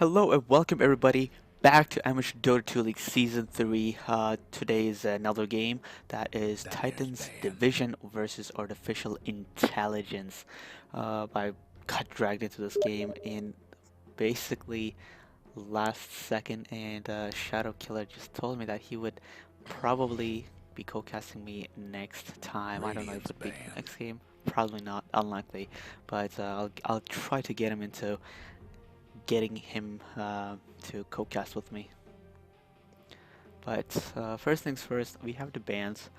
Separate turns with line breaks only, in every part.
Hello and welcome everybody back to Amateur Dota 2 League Season 3. Today is another game that is Titans Division versus Artificial Intelligence. I got dragged into this game in basically last second, and Shadow Killer just told me that he would probably be co-casting me next time. I don't know if it would be the next game. Probably not, unlikely, but I'll try to get him into getting him to co-cast with me. But first things first, we have the bands,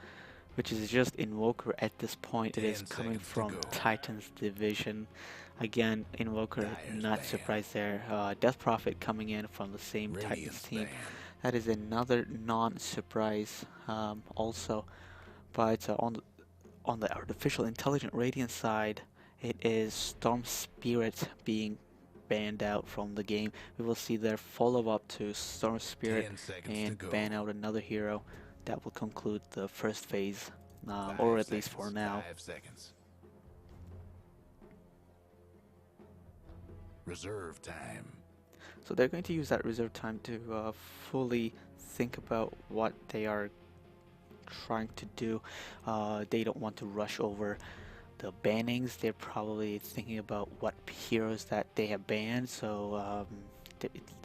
which is just Invoker at this point. It is coming from Titans Division. Again, Invoker, not surprised there. Death Prophet coming in from the same Titans team. That is another non-surprise also. But on the Artificial Intelligent Radiant side, it is Storm Spirit being banned out from the game. We will see their follow-up to Storm Spirit and ban out another hero. That will conclude the first phase, or at least for now.
5 seconds. Reserve time.
So they're going to use that reserve time to fully think about what they are trying to do. They don't want to rush over the bannings. They're probably thinking about what heroes that they have banned, so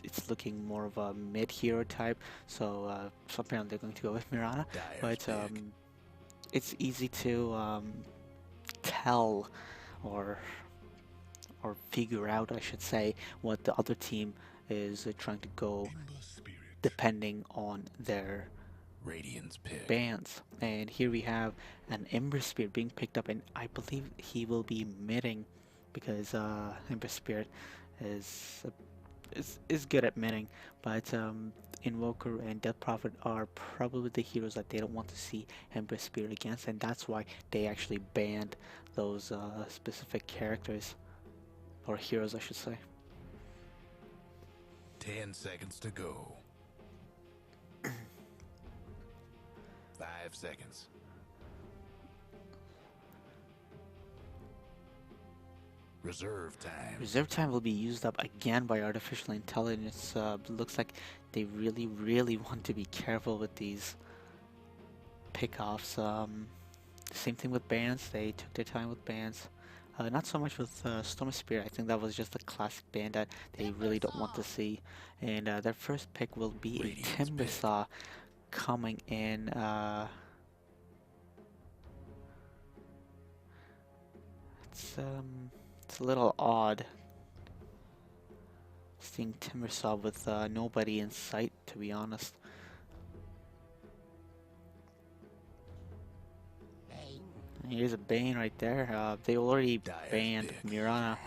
it's looking more of a mid hero type. So apparently they're going to go with Mirana, but it's easy to tell or figure out, I should say, what the other team is trying to go depending on their
Radiant's pick.
bans. And here we have an Ember Spirit being picked up, and I believe he will be midding because Ember Spirit is is good at midding, but Invoker and Death Prophet are probably the heroes that they don't want to see Ember Spirit against, and that's why they actually banned those specific characters or heroes, I should say.
10 seconds to go. 5 seconds. Reserve time.
Reserve time will be used up again by artificial intelligence. Looks like they really want to be careful with these pickoffs. Same thing with bans. They took their time with bans. Not so much with Storm Spear. I think that was just a classic ban that they really don't want to see. And their first pick will be a Timbersaw coming in. It's a little odd seeing Timbersaw with nobody in sight, to be honest. Here's a Bane right there. They already banned Mirana,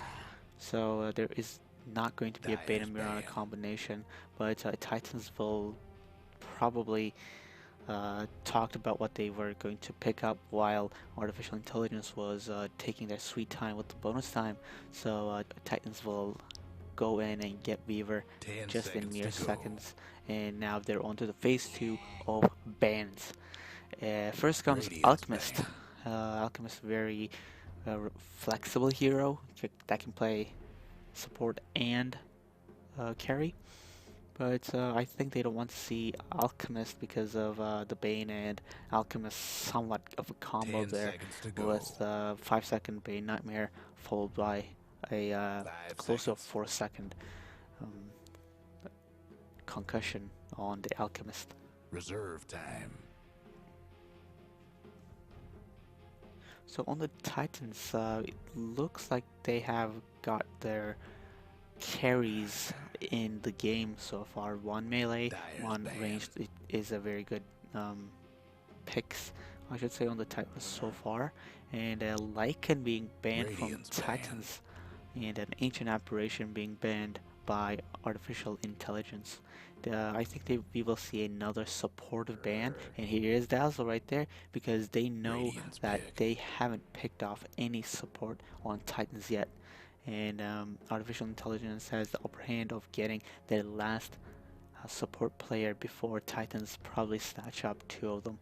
so there is not going to be a Bane and Mirana combination, but Titans will probably talked about what they were going to pick up while Artificial Intelligence was taking their sweet time with the bonus time. So Titans will go in and get Weaver just in mere seconds, and now they're on to the phase 2 of bans. First comes Alchemist. Alchemist, very flexible hero that can play support and carry. But I think they don't want to see Alchemist because of the Bane and Alchemist somewhat of a combo there with 5-second Bane Nightmare followed by a close to 4-second um, concussion on the Alchemist.
Reserve time.
So on the Titans, it looks like they have got their carries in the game so far. One melee, one ranged. It is a very good picks, I should say, on the Titans so far. And Lycan being banned from Titans, and an Ancient Apparition being banned by Artificial Intelligence. I think we will see another supportive ban, and here is Dazzle right there, because they know that they haven't picked off any support on Titans yet. And Artificial Intelligence has the upper hand of getting their last support player before Titans probably snatch up 2 of them.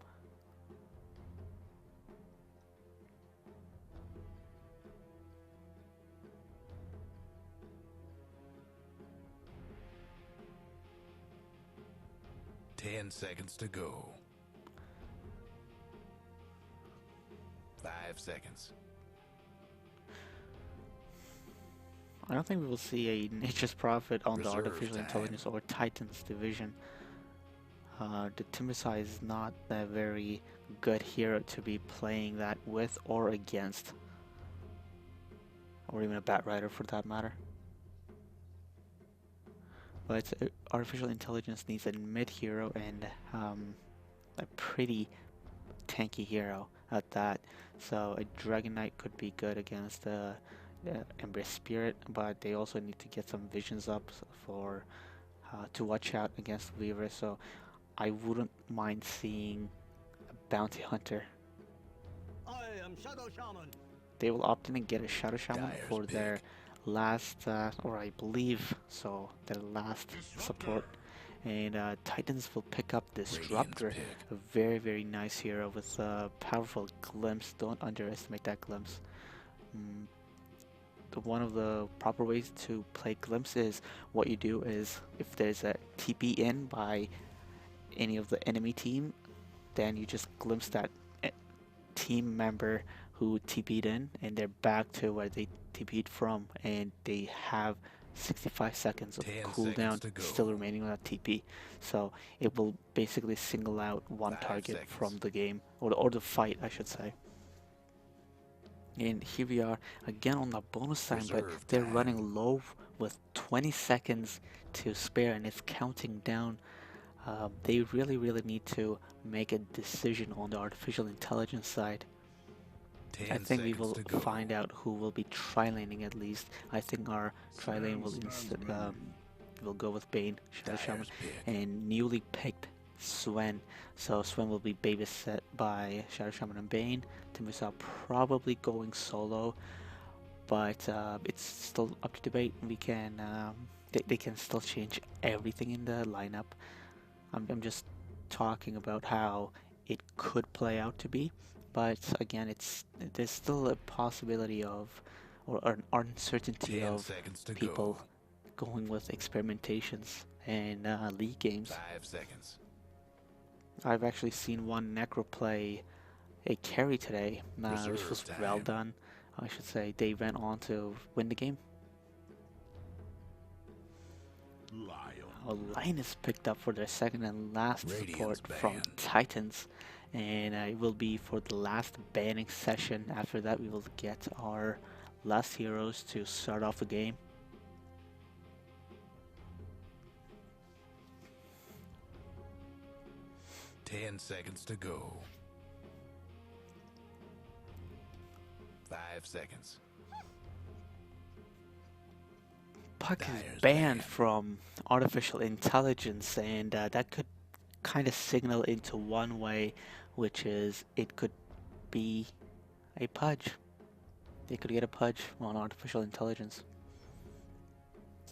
10 seconds to go. 5 seconds.
I don't think we will see a Nature's Prophet on the
Reserve
Artificial
time.
Intelligence or Titans division. The Timbersaw is not a very good hero to be playing that with or against. Or even a Batrider for that matter. But Artificial Intelligence needs a mid hero and a pretty tanky hero at that. So a Dragon Knight could be good against Embrace Spirit, but they also need to get some visions up for to watch out against Weaver. So I wouldn't mind seeing a Bounty Hunter.
I am Shadow Shaman.
They will opt in and get a Shadow Shaman
Dyer's
for
pick.
their last, or I believe so, their last support. And Titans will pick up Disruptor,
Radiant's pick.
a very, very nice hero with a powerful glimpse. Don't underestimate that glimpse. One of the proper ways to play glimpse is what you do is if there's a TP in by any of the enemy team, then you just glimpse that team member who TP'd in and they're back to where they TP'd from, and they have 65 seconds of
10
cooldown
seconds to go.
still remaining on that TP. So it will basically single out one
5
target
seconds.
from the game, or the fight, I should say. And here we are again on the bonus time, but
Reserve
they're
time.
running low with 20 seconds to spare, and it's counting down. They really, really need to make a decision on the artificial intelligence side.
10
I think we will
seconds to go.
find out who will be tri-laning at least. I think our tri-lane will will go with Bane, Shadow Shaman,
Dyer's pick.
and newly picked Swen. So Swen will be babysat by Shadow Shaman and Bane. Timbersaw probably going solo, but it's still up to debate. We can they can still change everything in the lineup. I'm just talking about how it could play out to be, but again, there's still a possibility of or an uncertainty
10
of
seconds to
people
go.
going with experimentations and league games.
5 seconds.
I've actually seen one Necro play a carry today, which
Reserve
was well
time.
done. I should say they went on to win the game. A Linus picked up for their second and last support
Radiant's
from
banned.
Titans, and it will be for the last banning session. After that, we will get our last heroes to start off the game.
Ten seconds to go. 5 seconds.
Puck
Dyer's
is banned
banned.
from artificial intelligence, and that could kind of signal into one way, which is it could be a pudge. They could get a pudge on artificial intelligence,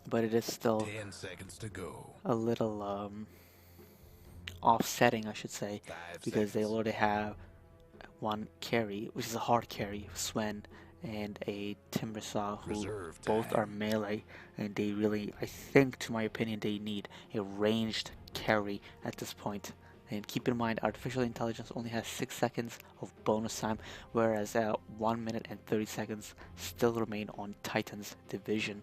but it is still
10 seconds to go.
a little offsetting, I should say,
5
because they
seconds.
already have one carry, which is a hard carry, Swen, and a Timbersaw, who
Reserve
both are
time.
melee, and they really, I think, to my opinion, they need a ranged carry at this point. And keep in mind, artificial intelligence only has 6 seconds of bonus time, whereas 1 minute and 30 seconds still remain on Titan's division.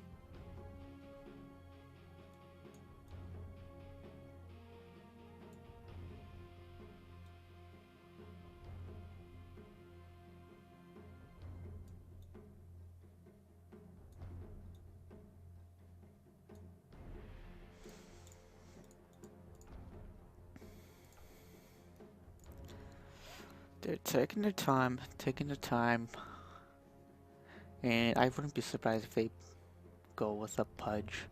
They're taking their time, and I wouldn't be surprised if they go with a pudge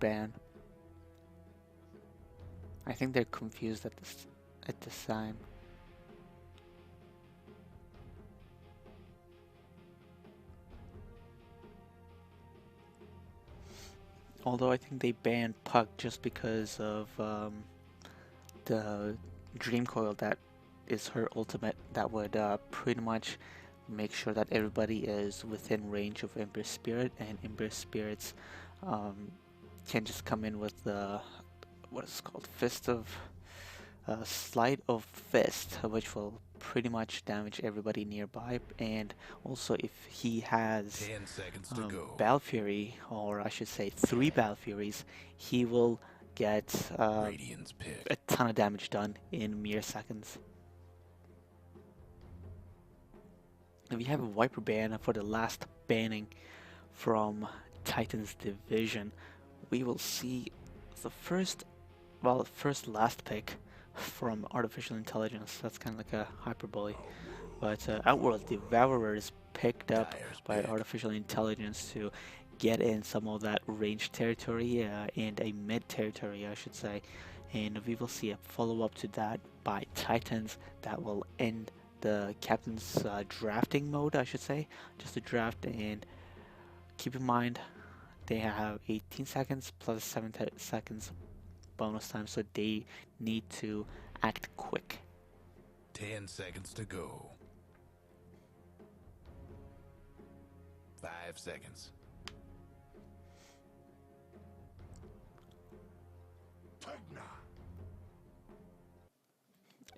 ban. I think they're confused at this time. Although I think they banned Puck just because of the Dream Coil that is her ultimate that would pretty much make sure that everybody is within range of Ember Spirit, and Ember Spirits can just come in with the what is it called? Sleight of Fist, which will pretty much damage everybody nearby. And also, if he has
10 seconds to go.
Battle Fury, or I should say 3 Battle Furies, he will get
Radiant's pick.
a ton of damage done in mere seconds. And we have a Viper ban for the last banning from Titan's division. We will see the first last pick from Artificial Intelligence. That's kind of like a hyperbole. But Outworld Devourer is picked up by Artificial Intelligence to get in some of that range territory and a mid territory, I should say. And we will see a follow-up to that by Titans that will end the captain's drafting mode, I should say. Just a draft, and keep in mind they have 18 seconds plus 7 seconds bonus time, so they need to act quick.
10 seconds to go. 5 seconds.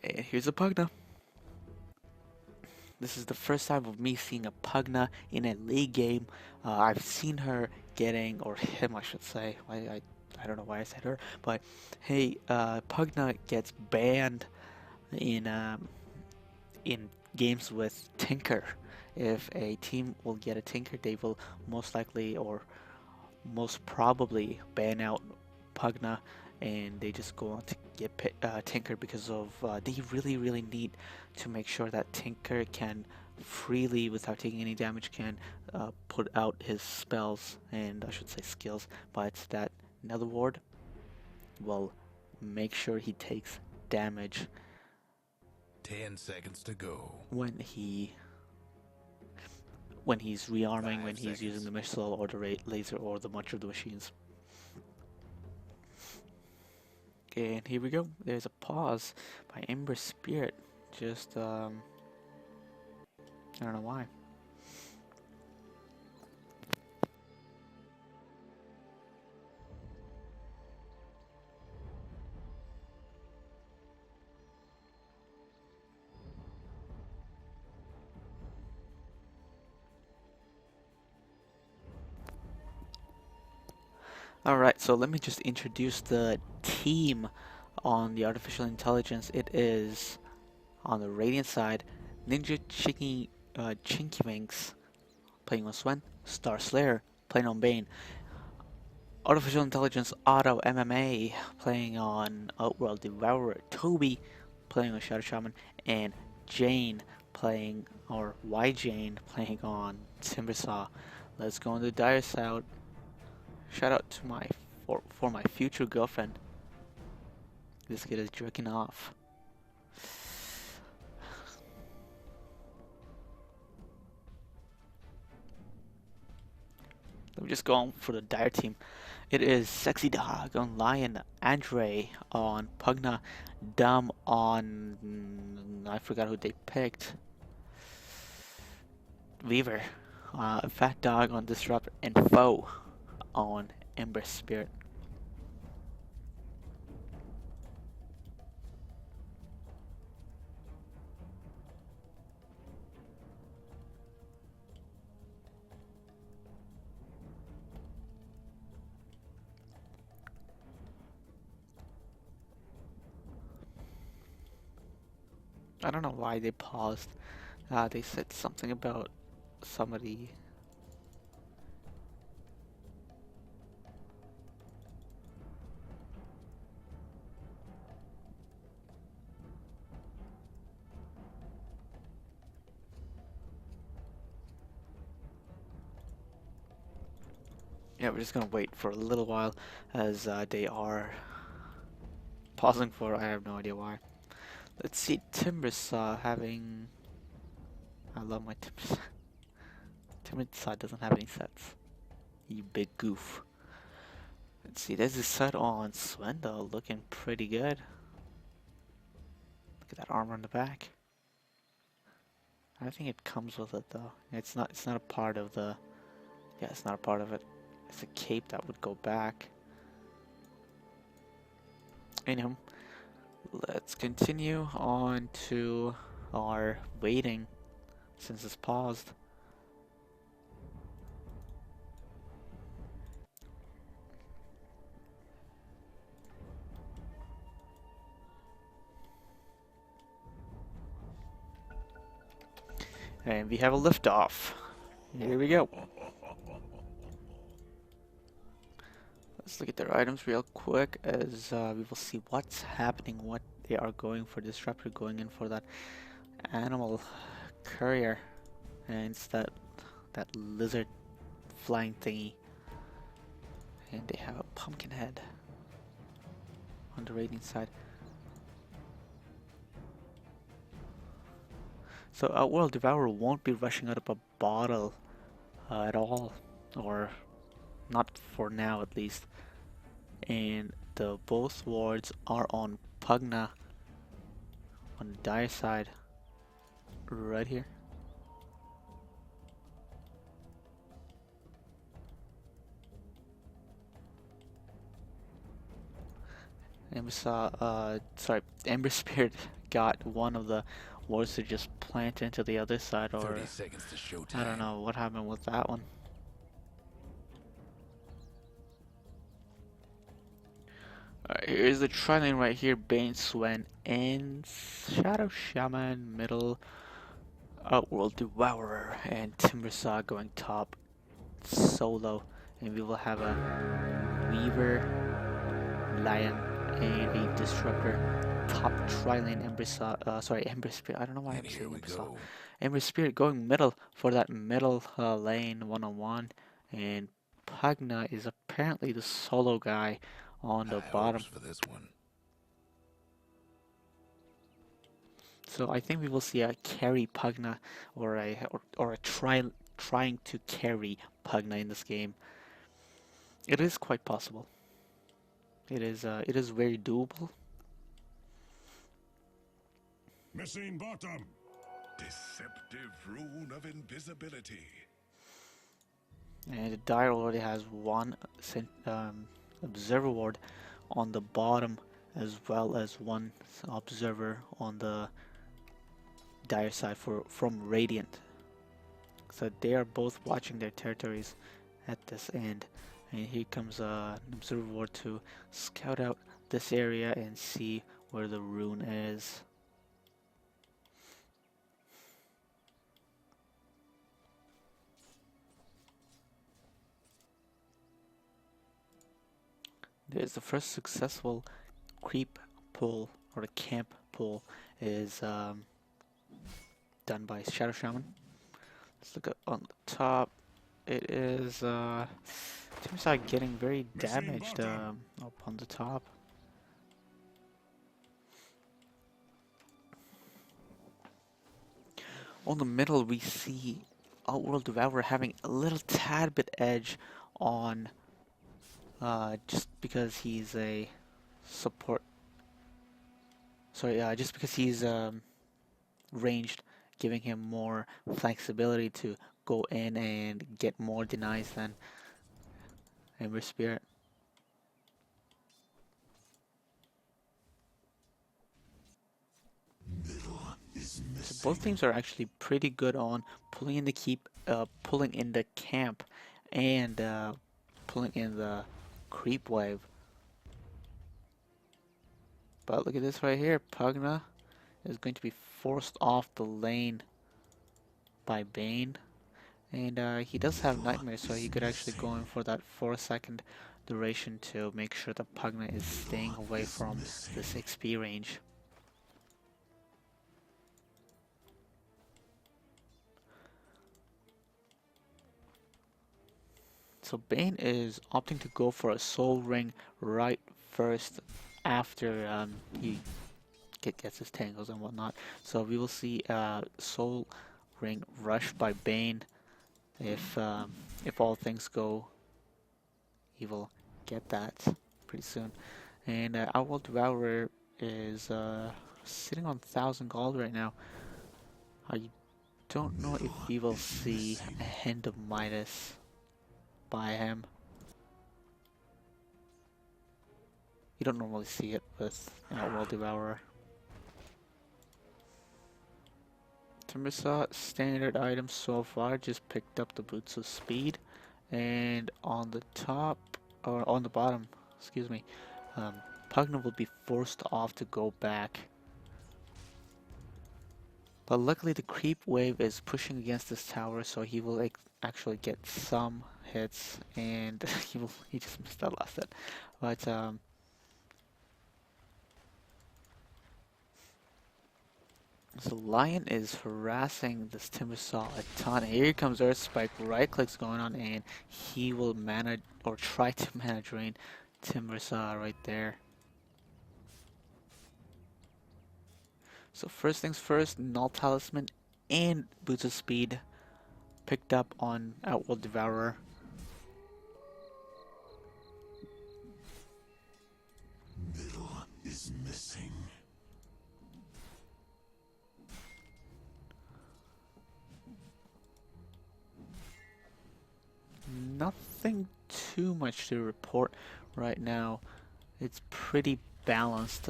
And here's a Pugna. This is the first time of me seeing a Pugna in a league game. I've seen her getting, or him I should say, I don't know why I said her, but hey, Pugna gets banned in games with Tinker. If a team will get a Tinker, they will most likely or most probably ban out Pugna, and they just go on to get Tinker because of they really need to make sure that Tinker can freely, without taking any damage, can put out his spells, and I should say skills, but that Nether Ward will make sure he takes damage
10 seconds to go.
when he's rearming, when he's using the missile or the laser or the Munch of the Machines. Okay, and here we go. There's a pause by Ember Spirit. Just I don't know why. Alright, so let me just introduce the team on the Artificial Intelligence. It is, on the Radiant side, Ninja Chinky Winks playing on Swen, Star Slayer playing on Bane, Artificial Intelligence Auto MMA playing on Outworld Devourer, Toby playing on Shadow Shaman, and Jane playing, or Y Jane playing on Timbersaw. Let's go on the dire side. Shout out to for my future girlfriend. This kid is jerking off. Let me just go on for the dire team. It is Sexy Dog on Lion, Andre on Pugna, Dumb on, I forgot who they picked, Weaver, Fat Dog on Disrupt, and Foe on Ember Spirit. I don't know why they paused. They said something about somebody. Yeah, we're just gonna wait for a little while as they are pausing for, I have no idea why. Let's see, Timbersaw having... I love my Timbersaw. Timbersaw doesn't have any sets. You big goof. Let's see, there's a set on Swendo looking pretty good. Look at that armor on the back. I think it comes with it though. It's not a part of the... Yeah, it's not a part of it. It's a cape that would go back. Anyhow, let's continue on to our waiting since it's paused. And we have a liftoff. Here we go. Let's look at their items real quick as we will see what's happening, what they are going for. Disruptor going in for that animal courier, and it's that lizard flying thingy. And they have a pumpkin head on the raiding side. So Outworld Devourer won't be rushing out of a bottle at all, or not for now at least. And the both wards are on Pugna on the dire side, right here. And we saw, Ember Spirit got one of the wards to just plant into the other side, or
30 seconds to showtime.
I don't know what happened with that one. Alright, here's the tri-lane right here. Bane, Swen, and Shadow Shaman, middle, Outworld Devourer, and Timbersaw going top solo. And we will have a Weaver, Lion, and a Disruptor. Top tri-lane Ember Spirit. I don't know why I'm
And
saying
here we
Ember Saw.
go.
Ember Spirit going middle for that middle lane one-on-one, and Pugna is apparently the solo guy on the
High
bottom.
hopes for this one.
So I think we will see a carry Pugna or a trying to carry Pugna in this game. It is quite possible. It is very doable.
Missing bottom.
Deceptive rune of invisibility.
And the Dire already has one observer ward on the bottom, as well as one observer on the Dire side from Radiant. So they are both watching their territories at this end. And here comes an observer ward to scout out this area and see where the rune is. There's the first successful creep pull, or the camp pull, is done by Shadow Shaman. Let's look at on the top. It is Timside getting very damaged up on the top. On the middle, we see Outworld Devourer having a little tad bit edge on just because he's a support. Sorry, just because he's ranged, giving him more flexibility to go in and get more denies than Ember Spirit. So both teams are actually pretty good on pulling in the keep, pulling in the camp, and pulling in the creep wave. But look at this right here. Pugna is going to be forced off the lane by Bane. And he does have Nightmare, so he could actually go in for that 4-second duration to make sure that Pugna is staying away from this XP range. So Bane is opting to go for a Soul Ring right first after he gets his tangles and whatnot. So we will see Soul Ring rush by Bane. If all things go, he will get that pretty soon. And Outworld Devourer is sitting on 1,000 gold right now. I don't know if we will see a Hand of Midas by him. You don't normally see it with Outworld Devourer. Timbersaw standard items so far, just picked up the Boots of Speed, and on the top, or on the bottom, excuse me, Pugna will be forced off to go back. But luckily the creep wave is pushing against this tower, so he will actually get some hits, and he just missed that last hit. But so Lion is harassing this Timbersaw a ton. Here comes Earth Spike, right clicks going on, and he will mana or try to mana drain Timbersaw right there. So first things first, Null Talisman and Boots of Speed picked up on Outworld Devourer.
Middle is missing.
Nothing too much to report right now. It's pretty balanced.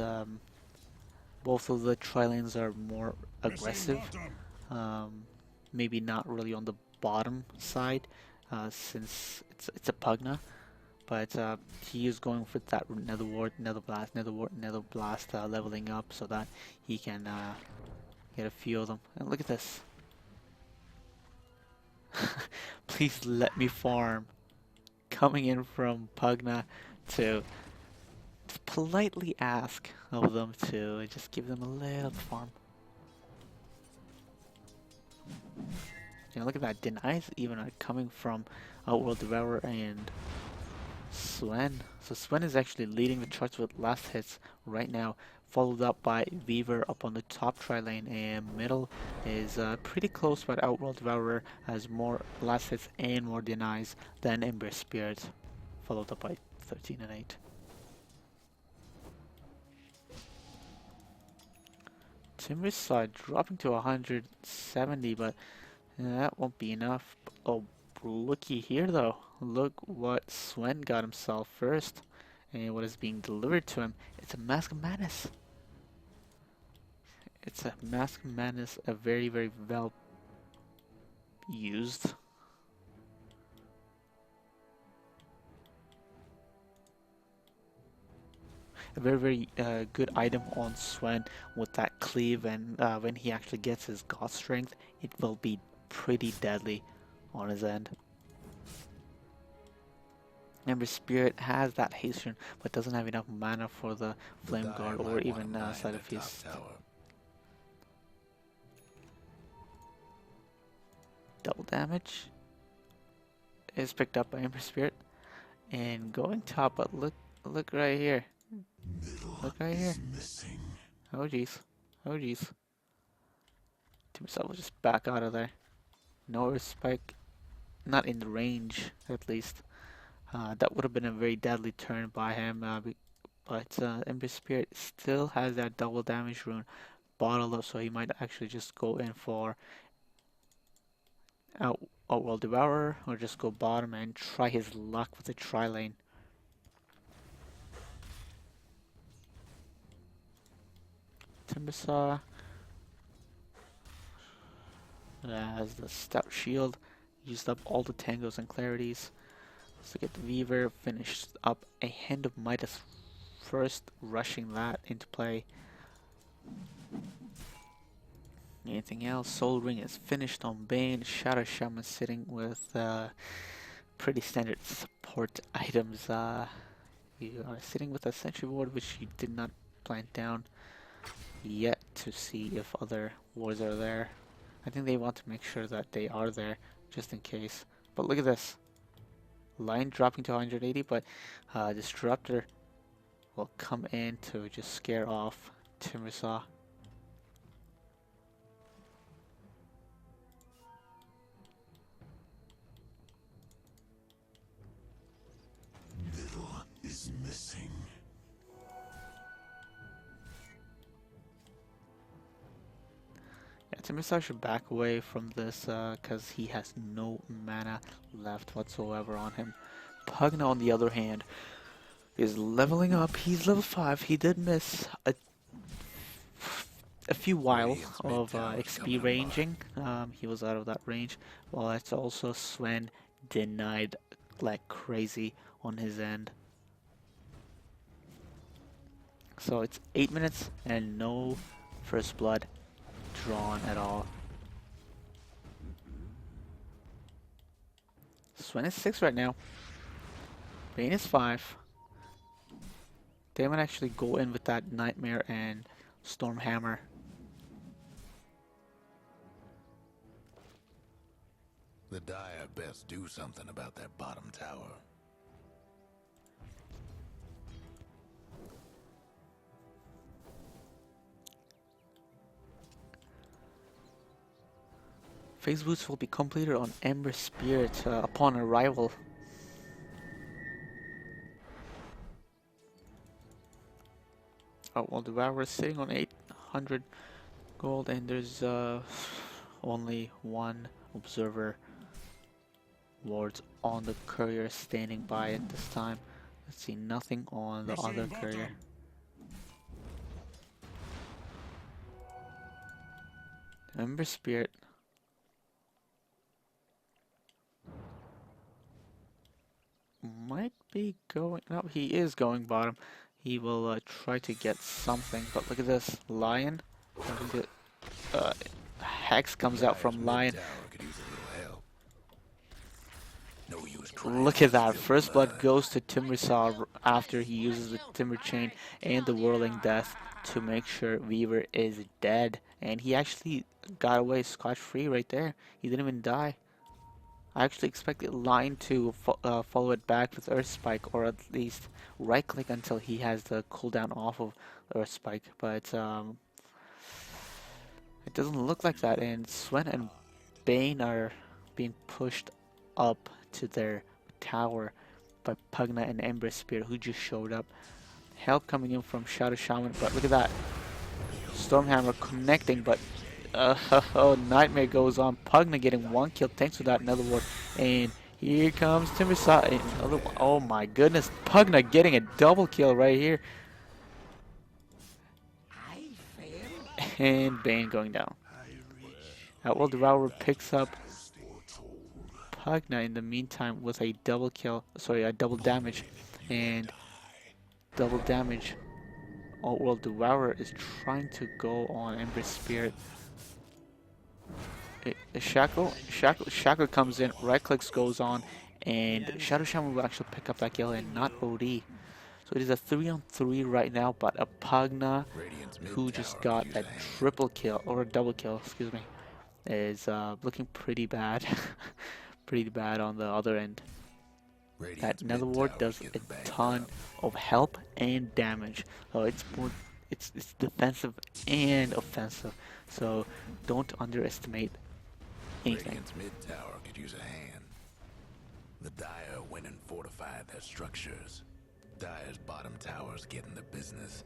Both of the tri-lanes are more aggressive. Maybe not really on the bottom side, since it's a Pugna. But he is going for that Nether Wart, Nether Blast, Nether Wart, Nether Blast, leveling up so that he can get a few of them. And look at this. Please let me farm. Coming in from Pugna to politely ask of them to just give them a little farm. You know, look at that. Denies even are coming from Outworld Devourer and Swen. So Swen is actually leading the charts with last hits right now, followed up by Weaver up on the top tri-lane, and middle is pretty close, but Outworld Devourer has more last hits and more denies than Ember Spirit, followed up by 13 and 8. Timbersaw dropping to 170, but that won't be enough. Oh, looky here though. Look what Swen got himself first, and what is being delivered to him. It's a Mask of Madness. It's a Mask of Madness, a very, very well used. A very, very good item on Swen with that cleave, and when he actually gets his God Strength, it will be pretty deadly on his end. Ember Spirit has that hasten, but doesn't have enough mana for the Flame Guard or even side of his double damage is picked up by Ember Spirit. And going top, but look right here. Look right here. Oh jeez. Oh jeez. Timbersaw will just back out of there. No Earth Spike. Not in the range, at least. That would have been a very deadly turn by him. But Ember Spirit still has that double damage rune bottled up, so he might actually just go in for Outworld Devourer, or just go bottom and try his luck with the tri-lane. Timbersaw has the Stout Shield, used up all the Tangos and Clarities. So get the Weaver, finished up a Hand of Midas first, rushing that into play. Anything else? Soul Ring is finished on Bane. Shadow Shaman sitting with pretty standard support items. You are sitting with a Sentry Ward, which you did not plant down yet to see if other wards are there. I think they want to make sure that they are there, just in case. But look at this. Line dropping to 180, but Disruptor will come in to just scare off Timbersaw.
Middle is missing.
Yeah, Timbersaw should back away from this because he has no mana left whatsoever on him. Pugna, on the other hand, He's leveling up. He's level 5. He did miss a few while of XP ranging. He was out of that range. Well, that's also Sven denied like crazy on his end. So it's 8 minutes and no first blood drawn at all. Sven is 6 right now. Bane is 5. They might actually go in with that Nightmare and Stormhammer.
The Dire best do something about that bottom tower.
Phase boots will be completed on Ember Spirit upon arrival. Oh, well, the Devour is sitting on 800 gold, and there's only one observer wards on the courier standing by at this time. Let's see, nothing on the other courier. Ember Spirit. Might be going, no, he is going bottom. He will try to get something, but look at this, Lion. Hex comes out from Lion. Look at that, first blood goes to Timbersaw after he uses the Timber Chain and the Whirling Death to make sure Weaver is dead. And he actually got away scotch-free right there. He didn't even die. I actually expected Lion to follow it back with Earth Spike, or at least right-click until he has the cooldown off of Earth Spike, but it doesn't look like that, and Sven and Bane are being pushed up to their tower by Pugna and Ember Spear, who just showed up. Help coming in from Shadow Shaman, but look at that. Stormhammer connecting, but Nightmare goes on. Pugna getting 1 kill thanks to that Nether Ward. And here comes Timbersaw. Oh my goodness. Pugna getting a double kill right here. And Bane going down. Outworld Devourer picks up Pugna in the meantime with a double kill. Sorry, a double damage. And double damage. Outworld Devourer is trying to go on Ember Spirit. Shackle comes in, right clicks goes on, and Shadow Shaman will actually pick up that kill and not OD. So it is a 3-on-3 right now, but a Pugna, who just got a triple kill, or a double kill, excuse me, is looking pretty bad. Pretty bad on the other end. That Nether Ward does a ton of help and damage. So it's both, it's defensive and offensive. So don't underestimate anything.
Radiant's mid tower could use a hand. The Dire went and fortified their structures. Dire's bottom tower's getting the business.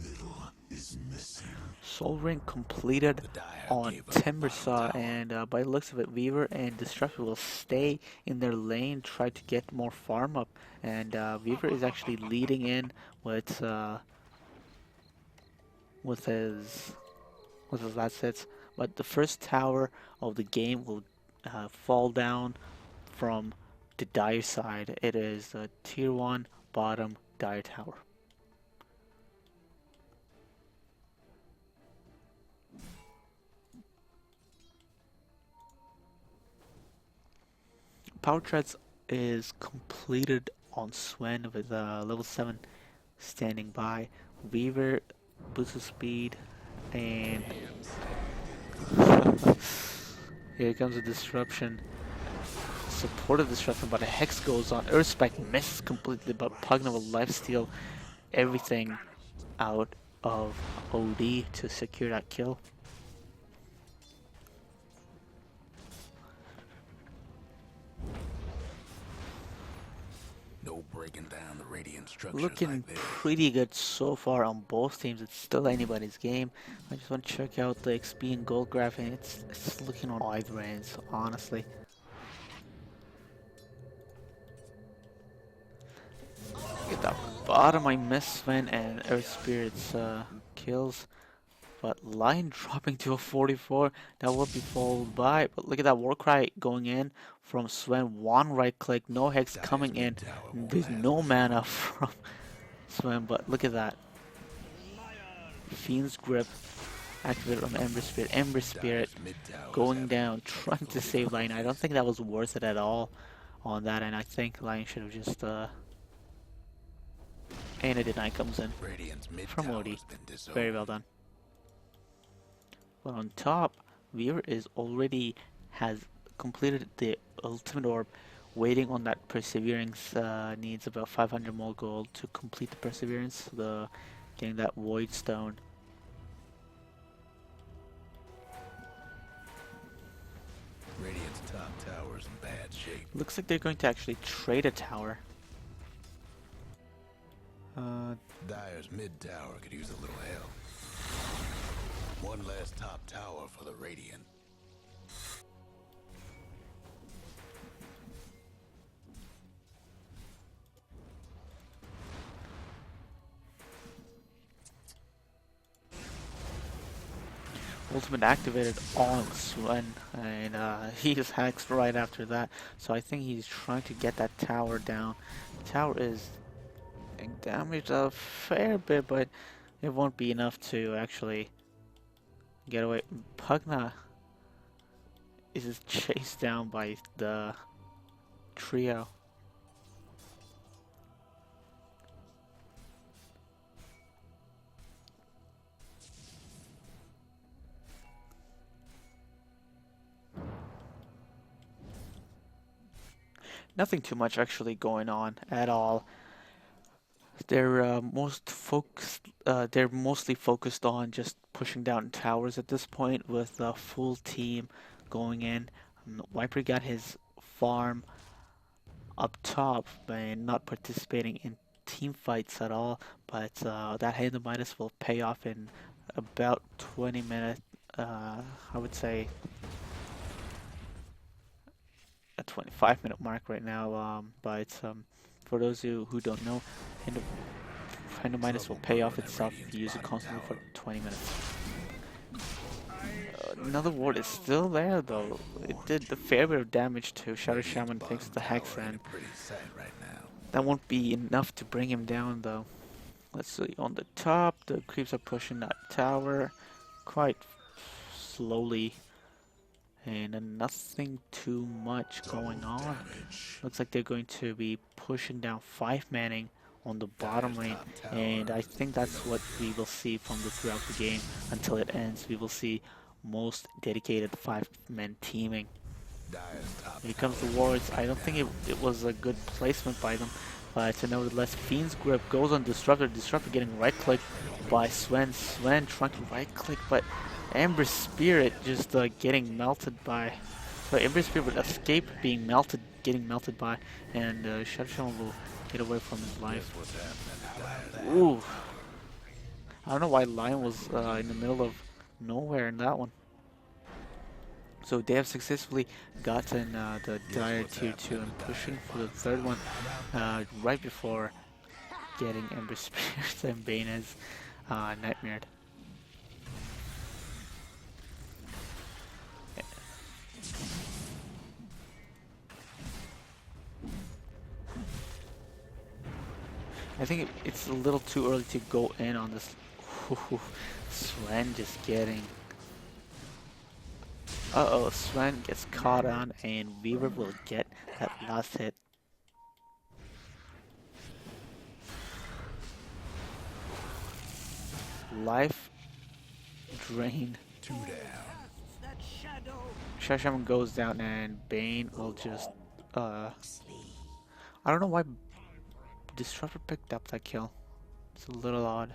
Middle is missing.
Soul Ring completed on Timbersaw, and by the looks of it, Weaver and Destructor will stay in their lane, try to get more farm up, and Weaver is actually leading in with his last hits. But the first tower of the game will fall down from the Dire side. It is the Tier 1 bottom Dire tower. Power Treads is completed on Swen with level 7 standing by. Weaver boosts his speed, and here comes a disruption. Supportive disruption, but a Hex goes on. Earth Spike misses completely, but Pugna will lifesteal everything out of OD to secure that kill.
No breaking down the radiant structures
looking
like this.
pretty good so far on both teams. It's still anybody's game. I just want to check out the XP and gold graph, and it's looking on either ends, honestly. At the bottom, I missed Sven and Earth Spirit's kills. But Lion dropping to a 44, that will be followed by. But look at that Warcry going in from Sven. One right click, no Hex coming in. There's no mana from Sven, but look at that. Fiend's Grip activated on Ember Spirit. Ember Spirit going down, trying to save Lion. I don't think that was worth it at all on that, and I think Lion should have just. And a deny comes in from Odie. Very well done. But on top, Weaver is already has completed the ultimate orb, waiting on that perseverance. Needs about 500 more gold to complete the perseverance. Getting that void stone.
Radiant's top tower's in bad shape.
Looks like they're going to actually trade a tower.
Dire's mid tower could use a little help. One less top tower for the Radiant.
Ultimate activated on Sven, and he just hacks right after that. So I think he's trying to get that tower down. The tower is damaged a fair bit, but it won't be enough to actually get away. Pugna is just chased down by the trio. Nothing too much actually going on at all. They're they're mostly focused on just pushing down towers at this point, with the full team going in. Viper got his farm up top and not participating in team fights at all, but that hand of Midas will pay off in about 20 minutes. I would say a 25-minute mark right now, but for those who don't know, Hand of Midas will pay off itself if you use it constantly for 20 minutes. Another ward is still there though. It did a fair bit of damage to Shadow Shaman thanks to the Hex, and that won't be enough to bring him down though. Let's see, on the top, the creeps are pushing that tower quite slowly, and nothing too much going on. Looks like they're going to be pushing down 5-manning on the bottom lane, and I think that's what we will see throughout the game until it ends. We will see most dedicated 5-man teaming. Here comes the wards. I don't think it was a good placement by them, but nevertheless, Fiend's Grip goes on Disruptor. Disruptor getting right-clicked by Sven. Sven trying to right-click, but Ember Spirit just getting melted by... So Ember Spirit would escape being melted, getting melted by, and Shadow Shaman will get away from his life. Ooh. I don't know why Lion was in the middle of nowhere in that one. So they have successfully gotten the Dire tier 2 and pushing for the third one right before getting Ember Spirits and Bane has nightmared. I think it's a little too early to go in on this. Sven just getting... Uh-oh, Sven gets caught on, and Weaver will get that last hit. Life drain.
2 down.
Shadow Shaman goes down, and Bane will just... I don't know why Disruptor picked up that kill. It's a little odd.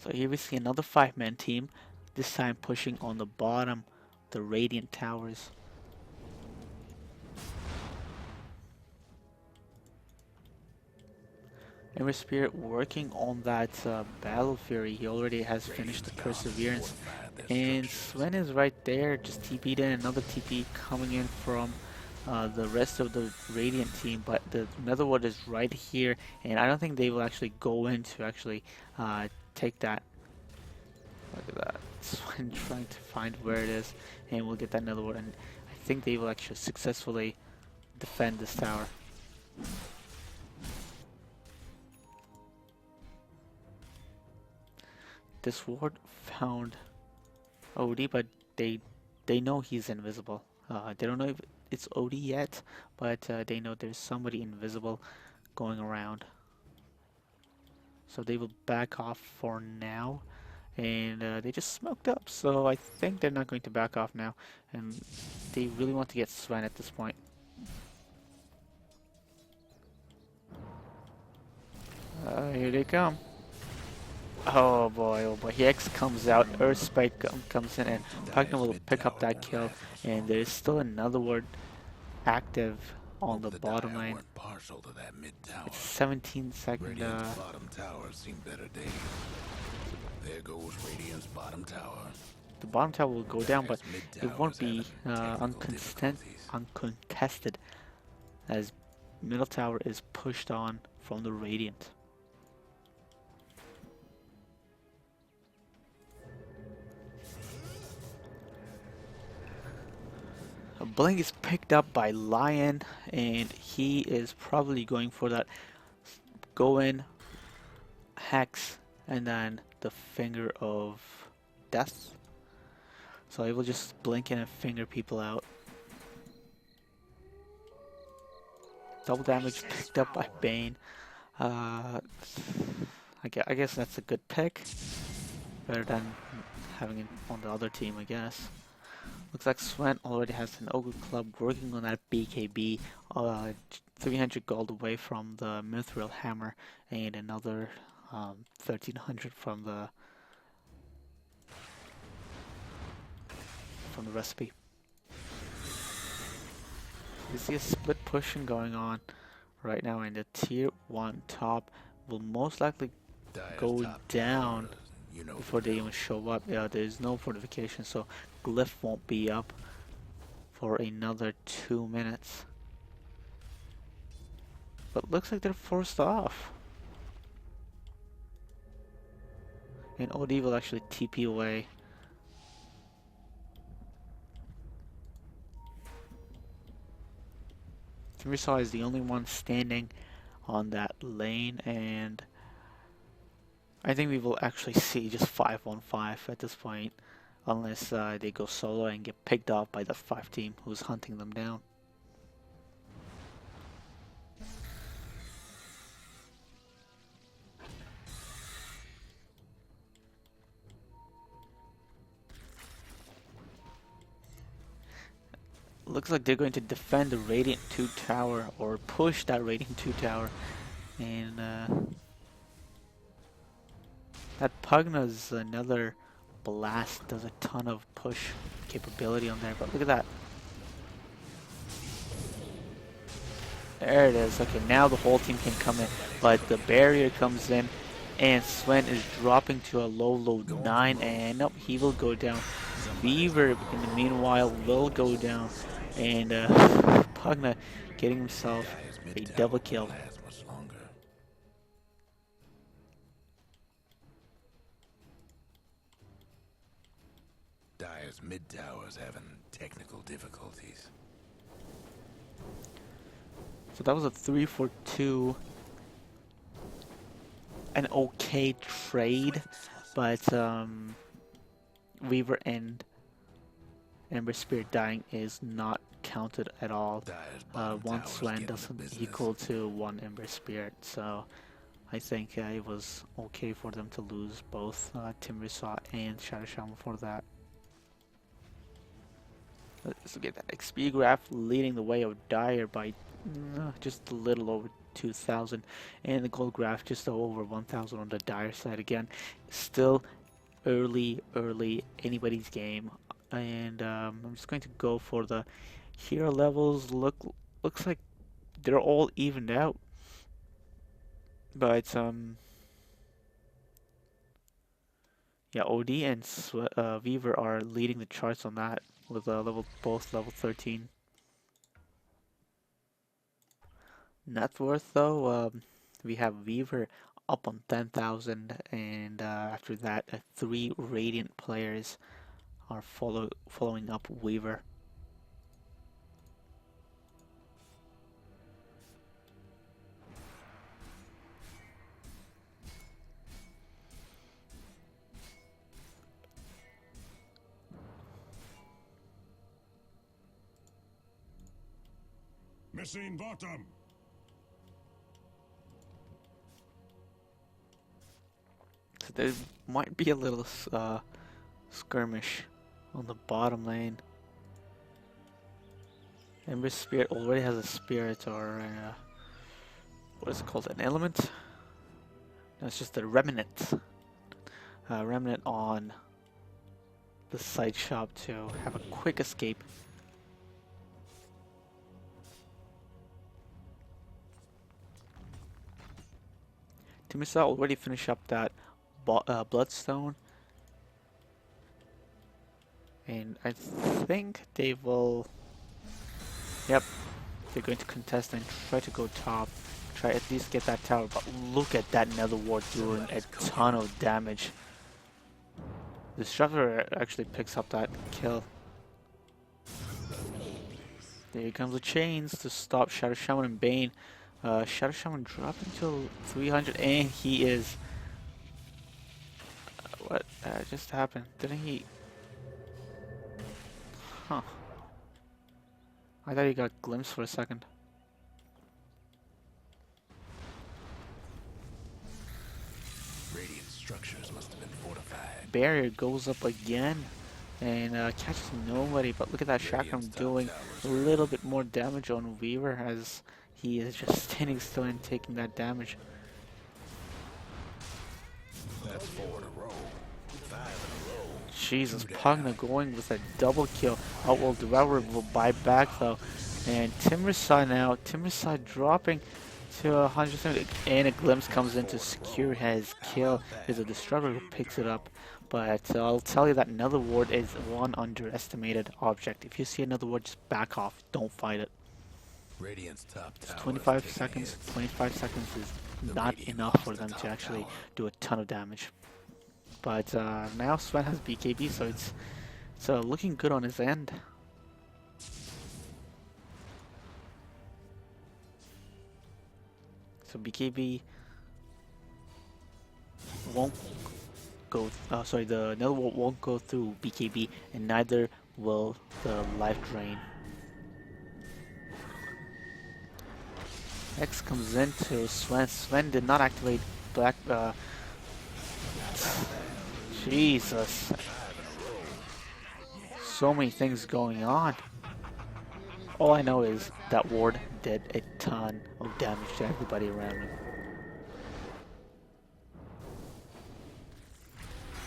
So here we see another 5-man team, this time pushing on the bottom, the Radiant Towers. Ember Spirit working on that Battle Fury. He already has finished the Perseverance. And Sven is right there, just TP'd in. Another TP coming in from the rest of the Radiant team. But the Netherworld is right here. And I don't think they will actually go in to actually take that. Look at that. Sven trying to find where it is. And we'll get that Netherworld. And I think they will actually successfully defend this tower. This ward found OD, but they know he's invisible. They don't know if it's OD yet, but they know there's somebody invisible going around. So they will back off for now, and they just smoked up. So I think they're not going to back off now, and they really want to get Sven at this point. Here they come. Oh boy, Hex comes out, Earth Spike comes in, and Pugna will pick up that kill, and there is still another ward active on the bottom lane. It's 17-second.
Bottom tower seen better days. There goes Radiant's bottom tower.
The bottom tower will go down, but it won't be uncontested, as middle tower is pushed on from the Radiant. Blink is picked up by Lion, and he is probably going for that go in, Hex, and then the Finger of Death. So he will just blink in and finger people out. Double damage picked up by Bane. I guess that's a good pick. Better than having it on the other team, I guess. Looks like Sven already has an Ogre Club working on that BKB, 300 gold away from the Mithril Hammer, and another 1300 from the recipe. You see a split pushing going on right now, and the tier 1 top will most likely go down before they even show up. Yeah, there's no fortification, so Glyph won't be up for another 2 minutes. But looks like they're forced off. And OD will actually TP away. Timbersaw is the only one standing on that lane, and I think we will actually see just 5-on-5 at this point, unless they go solo and get picked off by the 5 team who's hunting them down. Looks like they're going to defend the Radiant 2 tower, or push that Radiant 2 tower, and that Pugna's another blast, does a ton of push capability on there, but look at that. There it is. Okay, now the whole team can come in, but the barrier comes in, and Sven is dropping to a low 9, and nope, he will go down. Beaver, in the meanwhile, will go down, and Pugna getting himself a double kill.
Dire's mid tower's having technical difficulties.
So that was a 3-for-2. An okay trade, but Weaver and Ember Spirit dying is not counted at all. One Sven doesn't equal to one Ember Spirit, so I think it was okay for them to lose both Timbersaw and Shadow Shaman for that. Let's get that XP graph leading the way of Dire by just a little over 2,000, and the gold graph just over 1,000 on the dire side again. Still early anybody's game, and I'm just going to go for the hero levels. Looks like they're all evened out, but yeah, OD and Weaver are leading the charts on that with both level 13. Net worth though, we have Weaver up on 10,000, and after that, 3 Radiant players are following up Weaver.
Missing bottom.
So there might be a little skirmish on the bottom lane. Ember Spirit already has a spirit, or what is it called? An element? No, it's just a remnant. Remnant on the side shop to have a quick escape. Timisa already finished up that Bloodstone, and I think they will. Yep, they're going to contest and try to go top, try at least get that tower. But look at that Nether Ward doing a ton of damage. The Disruptor actually picks up that kill. There comes the chains to stop Shadow Shaman and Bane. Shadow Shaman dropping to 300, and he is. What just happened? Didn't he? Huh. I thought he got a glimpse for a second.
Radiant structures must have been fortified.
Barrier goes up again and catches nobody, but look at that Chakram doing a little bit more damage on Weaver as he is just standing still and taking that damage.
That's 4 in a row. 5 in a row.
Jesus, Pugna going with a double kill. Outworld Devourer will buy back though. And Timbersaw now, Timbersaw dropping to 170, and a glimpse comes in to secure his kill. There's a Destructor who picks it up. But I'll tell you that another ward is one underestimated object. If you see another ward, just back off. Don't fight it.
Radiant's top tower.
25 seconds. 25 seconds is not enough for them to actually do a ton of damage. But now Sven has BKB, so it's looking good on his end. So BKB won't go. Sorry, the Nether Wall won't go through BKB, and neither will the life drain. X comes into Sven. Sven did not activate Black. Jesus. So many things going on. All I know is that ward did a ton of damage to everybody around him.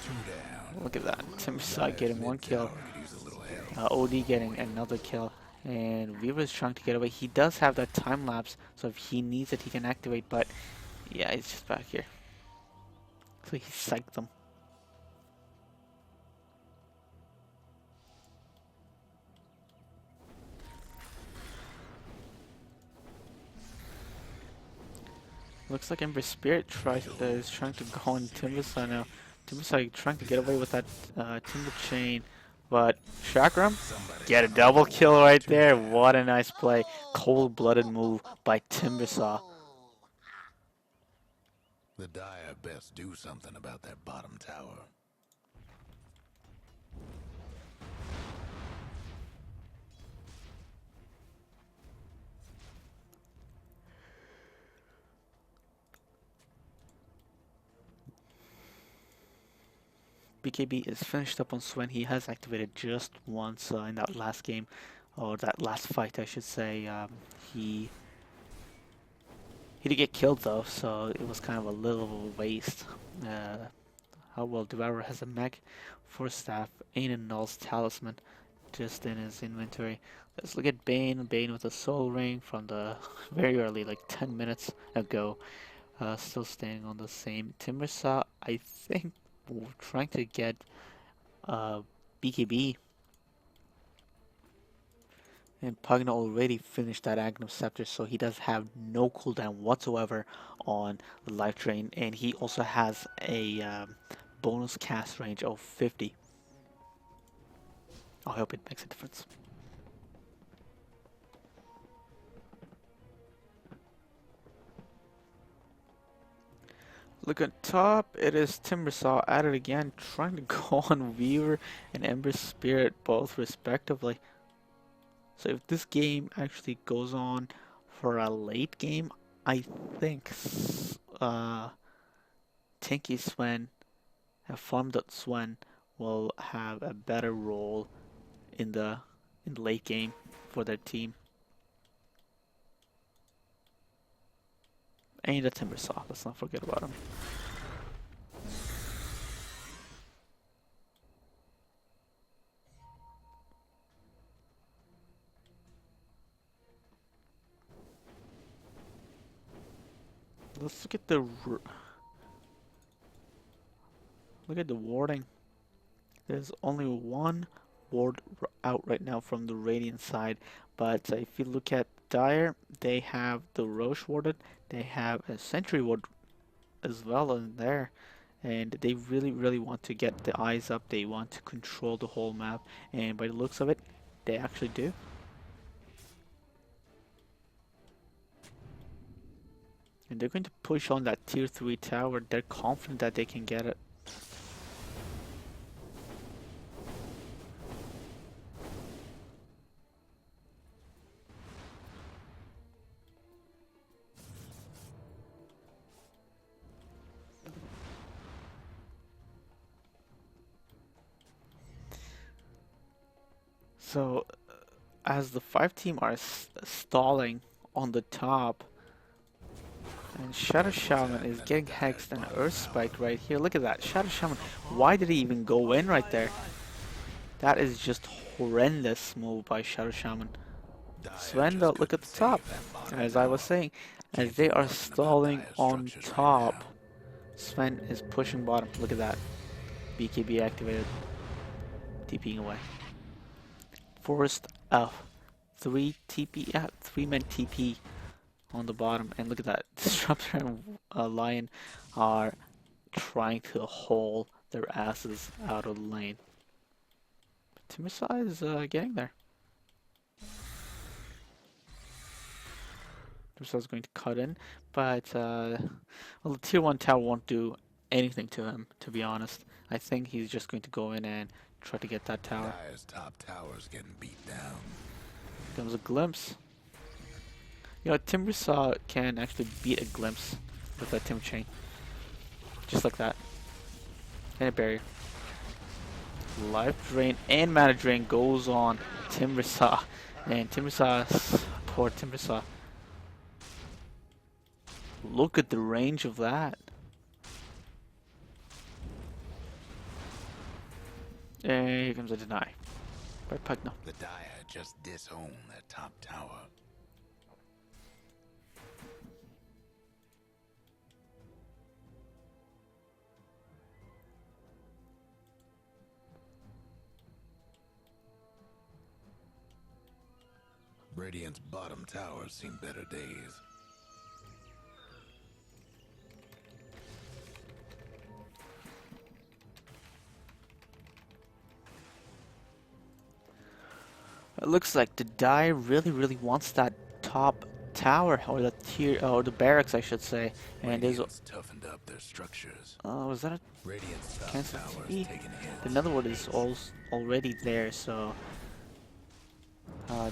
2 down.
Look at that. Timside getting 1 kill. OD getting another kill. And Weaver's trying to get away. He does have that time lapse, so if he needs it, he can activate. But yeah, he's just back here. So he psyched them. Looks like Ember Spirit is trying to go on Timbersaw now. Timbersaw trying to get away with that Timber Chain, but Chakram get a double kill right there. What a nice play. Cold-blooded move by Timbersaw.
The Dire best do something about that bottom tower.
BKB is finished up on Sven. He has activated just once in that last game, or that last fight, I should say. He He did get killed though, so it was kind of a little of a waste. Oh well, Devourer has a mech, Force Staff, and Null's Talisman just in his inventory. Let's look at Bane. Bane with a Soul Ring from the very early, like 10 minutes ago. Still staying on the same. Timbersaw, I think, trying to get BKB. And Pugna already finished that Agnum Scepter, so he does have no cooldown whatsoever on the Life Drain. And he also has a bonus cast range of 50. I hope it makes a difference. Look at top, it is Timbersaw at it again, trying to go on Weaver and Ember Spirit both respectively. So if this game actually goes on for a late game, I think Tinky Swen, Farm.Swen will have a better role in the late game for their team. And the Timbersaw, let's not forget about him. Let's look at the warding. There's only one ward out right now from the Radiant side, but if you look at Dire, they have the Roche warded, they have a Sentry ward as well in there, and they really want to get the eyes up. They want to control the whole map, and by the looks of it, they actually do. And they're going to push on that tier 3 tower. They're confident that they can get it. So, as the 5 team are stalling on the top, and Shadow Shaman is getting hexed and Earth Spiked right here. Look at that. Shadow Shaman, why did he even go in right there? That is just horrendous move by Shadow Shaman. Sven though, look at the top. As I was saying, as they are stalling on top, Sven is pushing bottom. Look at that. BKB activated. TPing away. Forced out. 3 TP, yeah, 3-man TP on the bottom, and look at that. Disruptor and Lion are trying to haul their asses out of the lane. Timbersaw is getting there. Timbersaw is going to cut in, but well, the tier 1 tower won't do anything to him, to be honest. I think he's just going to go in and try to get that tower.
Dire's top tower's getting beat down.
Comes a glimpse. You know, Timbersaw can actually beat a glimpse with that Timber Chain. Just like that. And a barrier. Life Drain and Mana Drain goes on Timbersaw. And poor Timbersaw. Look at the range of that. And here comes a deny. By Pugna.
The Dire just disowned their top tower. Radiant's bottom tower's seen better days.
It looks like the Dire really wants that top tower, or the tier, or the barracks, I should say. And there's
toughened up their structures.
was that a
Radiant's top
cancel
tower's
TP?
taking hits.
The Nether Ward is already there, so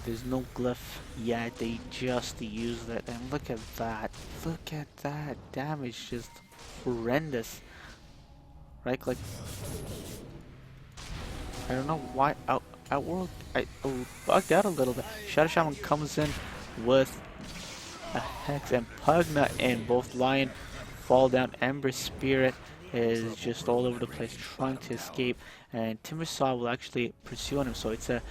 there's no glyph yet. They just used it, and look at that! Look at that damage, just horrendous. Right, like I don't know why Outworld I bugged out a little bit. Shadow Shaman comes in with a Hex and Pugna, and both Lion fall down. Ember Spirit is just all over the place trying to escape, and Timbersaw will actually pursue on him, so it's a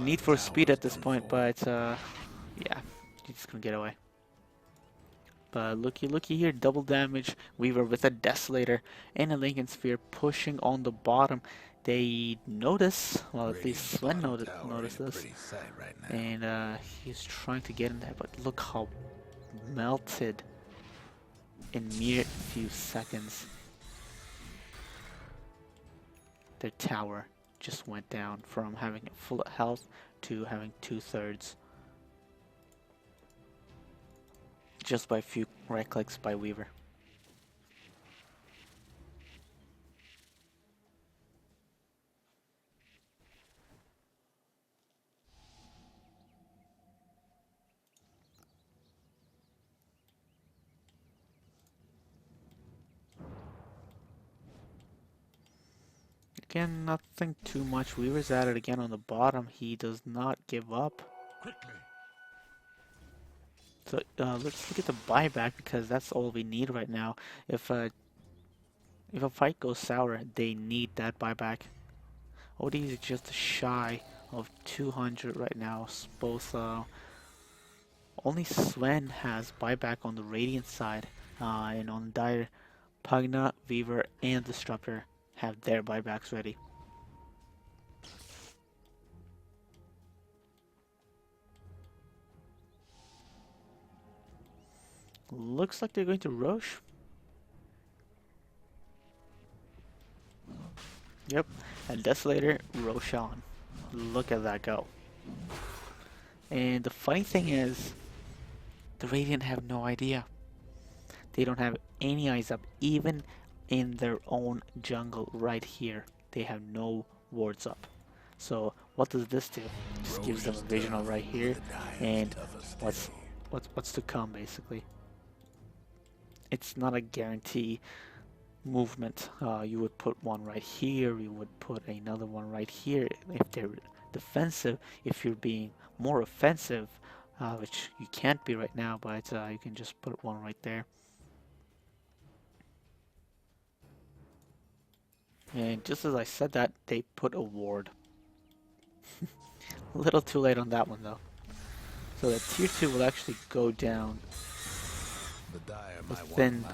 need for speed at this point, but yeah, he's just gonna get away. But looky here, double damage. Weaver with a Desolator and a Lincoln Sphere pushing on the bottom. They notice, well, at least Sven noticed this, and he's trying to get in there, but look how melted in mere few seconds. Their tower just went down from having full health to having 2/3. Just by a few right clicks by Weaver. Again, nothing too much. Weaver's at it again on the bottom. He does not give up.
Quickly.
So let's look at the buyback, because that's all we need right now. If a fight goes sour, they need that buyback. OD is just shy of 200 right now. Both only Sven has buyback on the Radiant side, and on Dire, Pugna, Weaver, and Disruptor have their buybacks ready. Looks like they're going to Roche. Yep, and Desolator, Roshan. Look at that go. And the funny thing is, the Radiant have no idea. They don't have any eyes up, even in their own jungle right here. They have no wards up. So what does this do? Just gives them a visual right here, and what's to come basically. It's not a guarantee movement. You would put one right here, you would put another one right here if they're defensive. If you're being more offensive, which you can't be right now, but you can just put one right there. And just as I said that, they put a ward. A little too late on that one though. So the tier 2 will actually go down within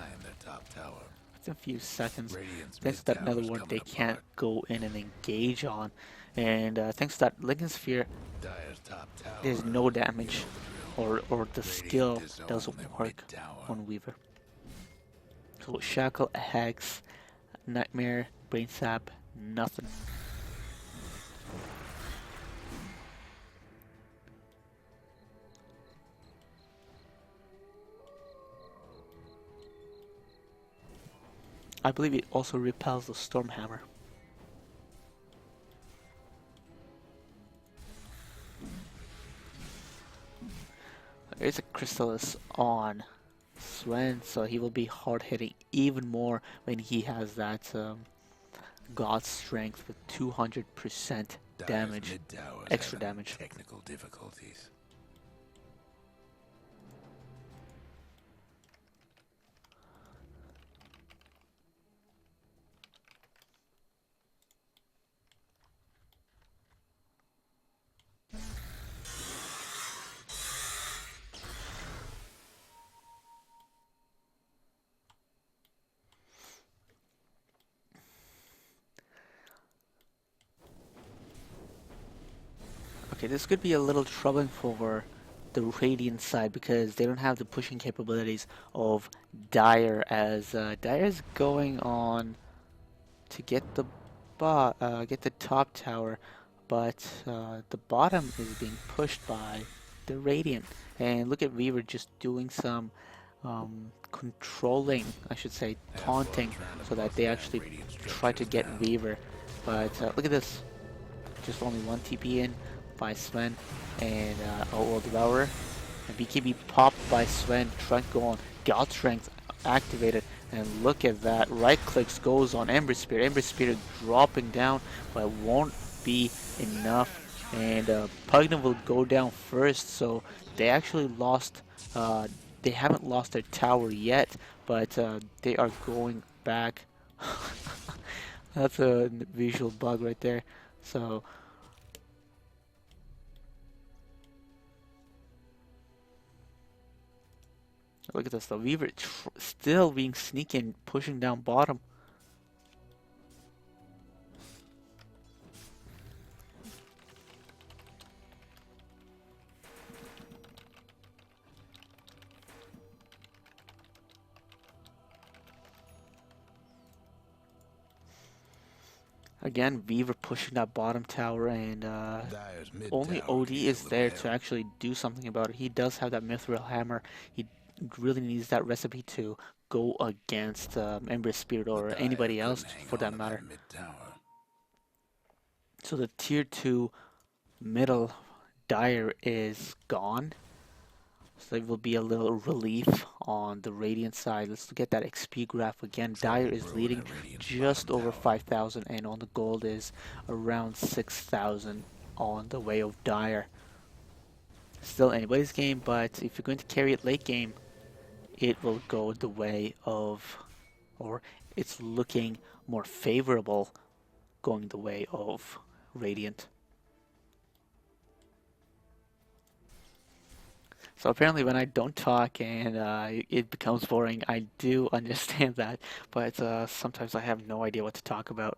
a few seconds. Thanks to that nether ward, they can't go in and engage on. And thanks to that Lincoln Sphere, there's no damage, or the skill doesn't work on Weaver. So Shackle, Hex, Nightmare, Brain Sap, nothing. I believe it also repels the Stormhammer. There's a Chrysalis on Sven, so he will be hard hitting even more when he has that God Strength with 200% damage, extra damage.
Technical difficulties.
Okay, this could be a little troubling for the Radiant side, because they don't have the pushing capabilities of Dire, as Dire's going on to get the top tower, but the bottom is being pushed by the Radiant. And look at Weaver just doing some controlling, I should say, taunting, so that they actually try to get Weaver. But look at this, just only one TP in by Sven, and OL Devourer, and BKB popped by Sven, trying to go on. God Strength activated, and look at that, right clicks goes on Ember Spirit dropping down, but it won't be enough and Pugna will go down first. So they actually lost. Uh, they haven't lost their tower yet, but they are going back. That's a visual bug right there. So look at this. The Weaver still being sneaky and pushing down bottom. Again, Weaver pushing that bottom tower, and
Dyer's mid
only
tower could
OD
use a
is
little
there to
help.
actually do something about it. He does have that Mithril Hammer. He really needs that recipe to go against Ember Spirit
But
or
Dyer
anybody
couldn't
else
hang
for
on
that
to that
matter.
mid tower.
So the tier 2 middle Dire is gone. So it will be a little relief on the Radiant side. Let's get that XP graph again. Dire
Trouble
is
brewing
leading
at Radiant's bottom
just over
tower.
5,000, and on the gold is around 6,000 on the way of Dire. Still anybody's game, but if you're going to carry it late game, it will go the way of, or it's looking more favorable going the way of Radiant. So apparently when I don't talk and it becomes boring, I do understand that, but sometimes I have no idea what to talk about.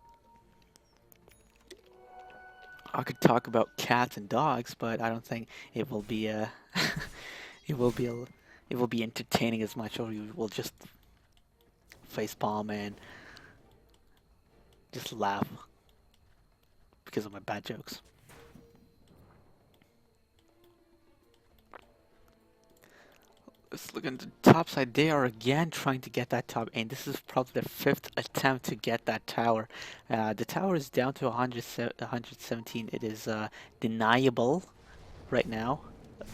I could talk about cats and dogs, but I don't think it will be it will be it will be entertaining as much, or you will just facepalm and just laugh because of my bad jokes. Let's look at the top side. They are again trying to get that top, and this is probably their fifth attempt to get that tower. The tower is down to 117. It is deniable right now,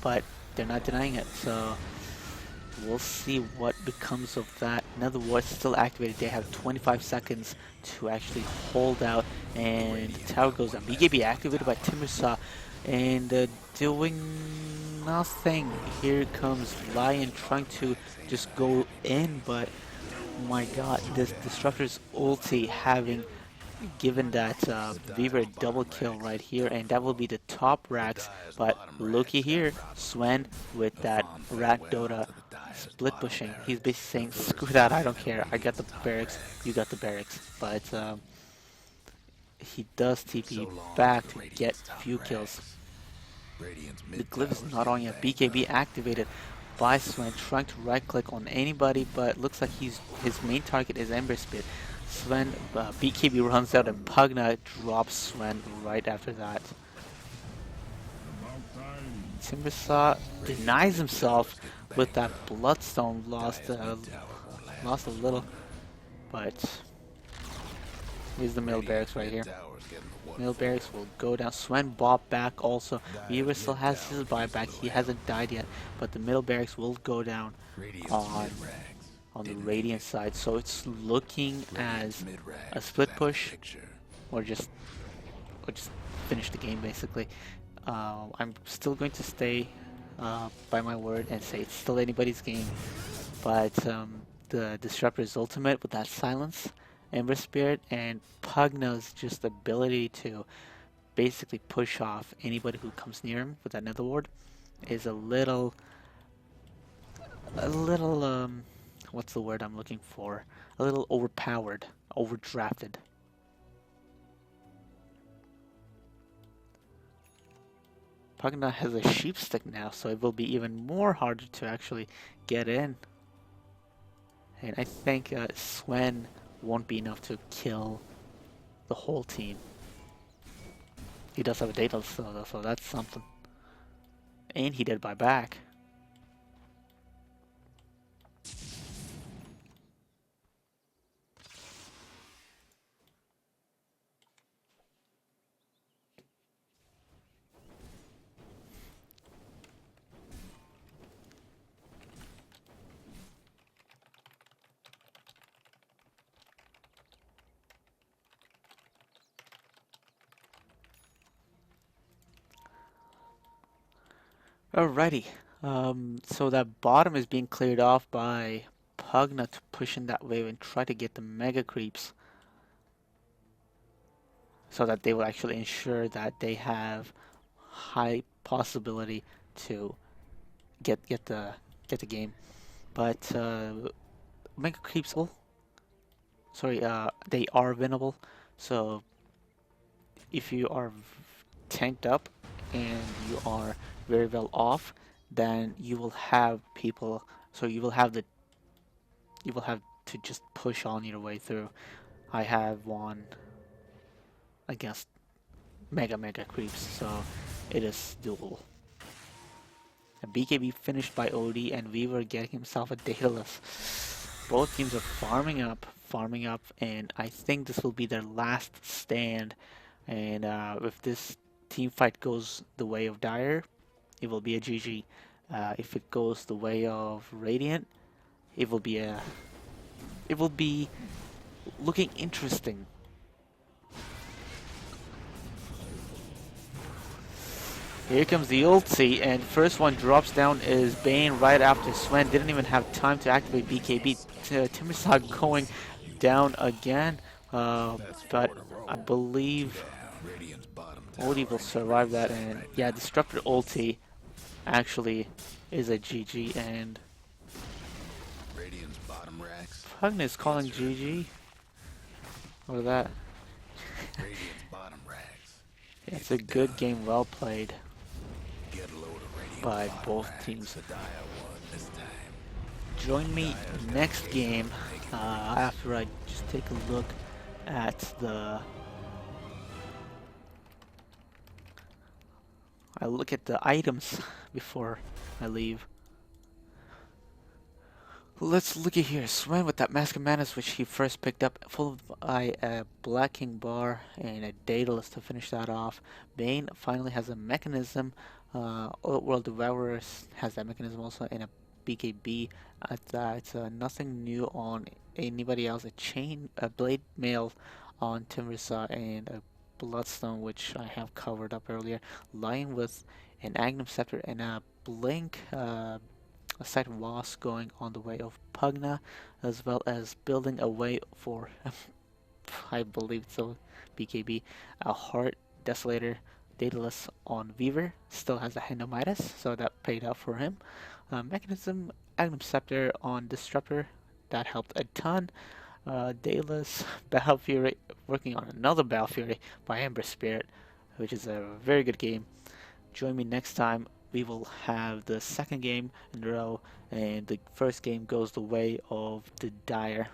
but they're not denying it. So we'll see what becomes of that. Another ward still activated. They have 25 seconds to actually hold out,
The
and the
Radiant
tower
got
goes
one
down.
last
BKB
middle
activated by
tower.
Timursaw, and doing nothing. Here comes Lion trying to
Relax ain't
just
gonna
go
have you no
in,
peace.
but my god, this Disruptor's ulti having given that
The
Weaver a
Dyer's
double
bottom
kill
rags
right
is
here, and
tough,
that will be
though.
the top
The
racks.
Dyer's
But
bottom
looky
rags got
here,
problems.
Sven with
The
that
farm fell
Rat
well
Dota
to the Dyer's
split
bottom
pushing. He's
barracks.
basically
The
saying, screw
first
that, I
fight
don't
at
care. I got
Radiant's
the
top
barracks, you
rags.
got the barracks. But he does
So
TP
long to
back
the
to get
Radiant's top
few kills.
rags. Radiant's
The
mid
glyph is
tower's
not on
getting
yet.
banged
BKB
up.
activated by Sven, trying to right click on anybody, but looks like his main target is Ember Spirit. Sven, BKB runs out and Pugna drops Sven right after that.
About time.
Timbersaw
Radiant's
denies
mid
himself
tower's getting
with
banged
that
up.
Bloodstone,
Dyer's mid tower won't last
lost a
much
little,
longer.
but here's the middle
Radiant's
barracks right
mid
here.
tower's getting the what
Middle
for.
barracks will go down. Sven bought back also. Weaver
Dyer's
still
mid
has
tower
his
could use a
buyback.
little
He
help.
hasn't died yet, but the middle barracks will go down
Radiant's mid
on
rags
on the
didn't make
Radiant
it.
side. So it's looking
Radiant's
as
mid
a
rags was
split
out of the
push
picture.
or just or just finish the game basically. I'm still going to stay by my word and say it's still anybody's game. But the Disruptor's ultimate with that silence, Ember Spirit, and Pugna's just ability to basically push off anybody who comes near him with that Nether Ward is a little, what's the word I'm looking for? A little overpowered, overdrafted. Pugna has a sheep stick now, so it will be even more harder to actually get in. And I think Swen won't be enough to kill the whole team. He does have a data, so that's something. And he did buy back. Alrighty. So that bottom is being cleared off by Pugna to push in that wave and try to get the mega creeps so that they will actually ensure that they have high possibility to get the game. But mega creeps will sorry they are winnable. So if you are tanked up and you are very well off, then you will have people. So you will have to just push on your way through. I have won against mega creeps, so it is doable. And BKB finished by OD, and Weaver getting himself a Daedalus. Both teams are farming up, and I think this will be their last stand. And if this team fight goes the way of Dire, it will be a GG. If it goes the way of Radiant, it will be a it will be looking interesting. Here comes the ulti, and first one drops down is Bane right after Sven. Didn't even have time to activate BKB. Timbersaw going down again,
That's
but
four in a row.
I believe
Down. Radiant's bottom tower
Odie will
ain't
survive that,
producing
and
right
yeah,
now.
Disruptor ulti actually is a GG, and
Radiant's bottom racks.
Pugna is calling
Answer it.
GG. What is that?
Radiant's bottom racks.
It's a good game, well played
Get a load of Radiant's
by
bottom
both
racks.
teams.
The Dire won this time.
Join me next game after I just take a look at the items before I leave. Let's look at here. Sven with that Mask of Madness, which he first picked up, full of a Black King bar and a Daedalus to finish that off. Bane finally has a mechanism. World Devourer has that mechanism also, and a BKB. It's nothing new on anybody else. A chain, a blade mail on Timbersaw, and a Bloodstone, which I have covered up earlier. Lion with an Agnum Scepter and a Blink. A side was going on the way of Pugna, as well as building a way for, I believe so, BKB, a Heart Desolator, Daedalus on Weaver, still has a Hendomitis, so that paid out for him. Mechanism, Agnum Scepter on Disruptor, that helped a ton. Daedalus, Battle Fury, working on another Battle Fury by Ember Spirit, which is a very good game. Join me next time. We will have the second game in a row, and the first game goes the way of the Dire.